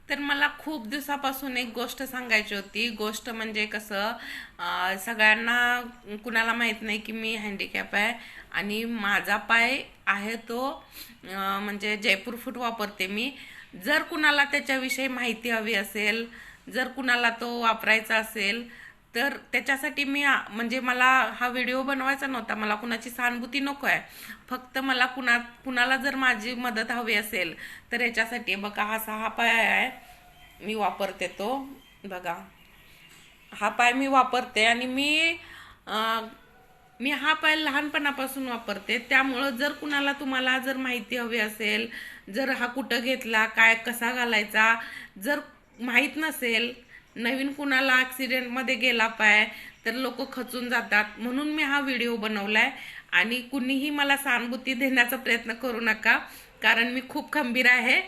तर मला खूप दिवसापासून एक गोष्ट सांगायची होती. गोष्ट म्हणजे कसं, सगळ्यांना कुणाला माहीत नाही की मी हँडिकॅप आहे आणि माझा पाय आहे तो म्हणजे जयपूर फूट वापरते मी. जर कुणाला त्याच्याविषयी माहिती हवी असेल, जर कुणाला तो वापरायचा असेल, तर त्याच्यासाठी मी म्हणजे मला हा व्हिडिओ बनवायचा नव्हता. मला कुणाची सहानुभूती नको आहे. फक्त मला कुणाला जर माझी मदत हवी असेल तर याच्यासाठी बघा, हा 6 पाय आहे, मी वापरते तो. बघा, हा पाय मी वापरते आणि मी हा पाय लहानपणापासून वापरते. त्यामुळं जर कुणाला तुम्हाला जर माहिती हवी असेल, जर हा कुठं घेतला, काय कसा घालायचा, जर माहीत नसेल, नवीन कुणाला ॲक्सिडेंटमध्ये गेला पाय तर लोक खचून जातात, म्हणून मी हा व्हिडिओ बनवलाय. आणि कुणीही मला सहानुभूती देण्याचा प्रयत्न करू नका, कारण मी खूप खंबीर आहे.